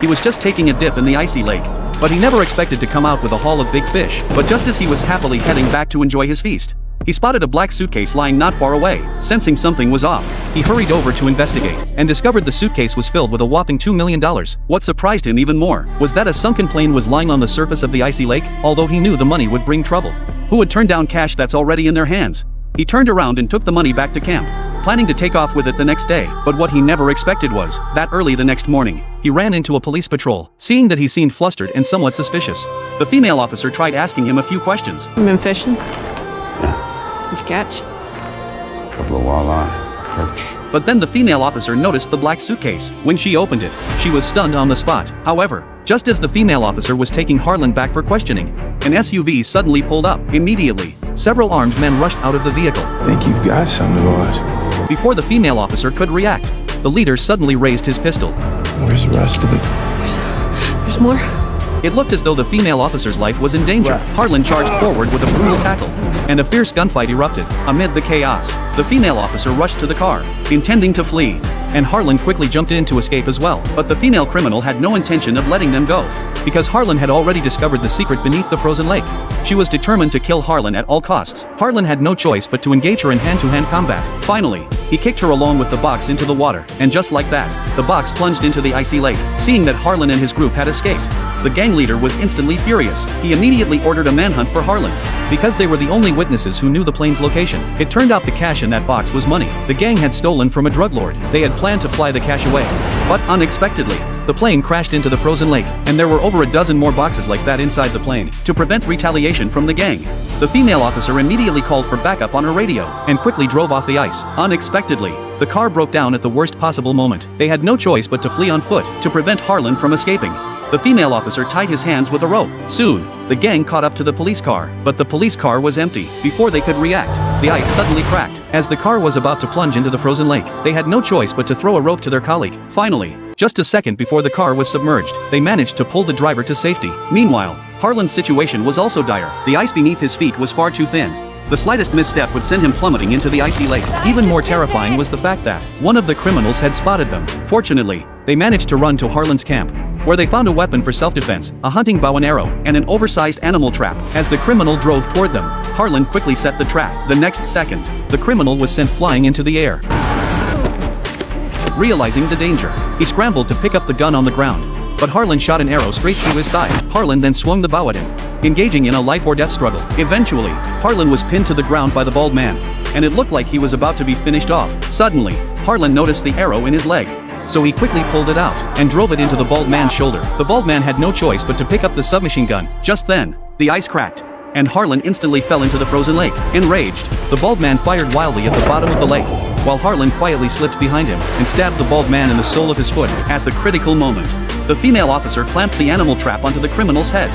He was just taking a dip in the icy lake. But he never expected to come out with a haul of big fish. But just as he was happily heading back to enjoy his feast, he spotted a black suitcase lying not far away. Sensing something was off, he hurried over to investigate, and discovered the suitcase was filled with a whopping $2 million. What surprised him even more was that a sunken plane was lying on the surface of the icy lake, although he knew the money would bring trouble. Who would turn down cash that's already in their hands? He turned around and took the money back to camp, planning to take off with it the next day. But what he never expected was that early the next morning, he ran into a police patrol, seeing that he seemed flustered and somewhat suspicious. The female officer tried asking him a few questions. You been fishing? Yeah, What'd you catch? a couple of walleye, perch. But then the female officer noticed the black suitcase. When she opened it, she was stunned on the spot. However, just as the female officer was taking Harlan back for questioning, an SUV suddenly pulled up. Immediately, several armed men rushed out of the vehicle. Think you've got something, boys. Before the female officer could react, the leader suddenly raised his pistol. Where's the rest of it? There's more? It looked as though the female officer's life was in danger. Harlan charged forward with a brutal tackle, and a fierce gunfight erupted. Amid the chaos, the female officer rushed to the car, intending to flee, and Harlan quickly jumped in to escape as well. But the female criminal had no intention of letting them go, because Harlan had already discovered the secret beneath the frozen lake. She was determined to kill Harlan at all costs. Harlan had no choice but to engage her in hand-to-hand combat. Finally, he kicked her along with the box into the water, and just like that, the box plunged into the icy lake. Seeing that Harlan and his group had escaped, the gang leader was instantly furious. He immediately ordered a manhunt for Harlan, because they were the only witnesses who knew the plane's location. It turned out the cash in that box was money the gang had stolen from a drug lord. They had planned to fly the cash away, but unexpectedly, the plane crashed into the frozen lake, and there were over a dozen more boxes like that inside the plane. To prevent retaliation from the gang, the female officer immediately called for backup on her radio, and quickly drove off the ice. Unexpectedly, the car broke down at the worst possible moment. They had no choice but to flee on foot, to prevent Harlan from escaping. The female officer tied his hands with a rope. Soon, the gang caught up to the police car, but the police car was empty. Before they could react, the ice suddenly cracked. As the car was about to plunge into the frozen lake, they had no choice but to throw a rope to their colleague. Finally, just a second before the car was submerged, they managed to pull the driver to safety. Meanwhile, Harlan's situation was also dire. The ice beneath his feet was far too thin. The slightest misstep would send him plummeting into the icy lake. Even more terrifying was the fact that one of the criminals had spotted them. Fortunately, they managed to run to Harlan's camp, where they found a weapon for self-defense, a hunting bow and arrow, and an oversized animal trap. As the criminal drove toward them, Harlan quickly set the trap. The next second, the criminal was sent flying into the air. Realizing the danger, he scrambled to pick up the gun on the ground, but Harlan shot an arrow straight through his thigh. Harlan then swung the bow at him, engaging in a life-or-death struggle. Eventually, Harlan was pinned to the ground by the bald man, and it looked like he was about to be finished off. Suddenly, Harlan noticed the arrow in his leg, so he quickly pulled it out and drove it into the bald man's shoulder. The bald man had no choice but to pick up the submachine gun. Just then, the ice cracked, and Harlan instantly fell into the frozen lake. Enraged, the bald man fired wildly at the bottom of the lake, while Harlan quietly slipped behind him and stabbed the bald man in the sole of his foot. At the critical moment, the female officer clamped the animal trap onto the criminal's head.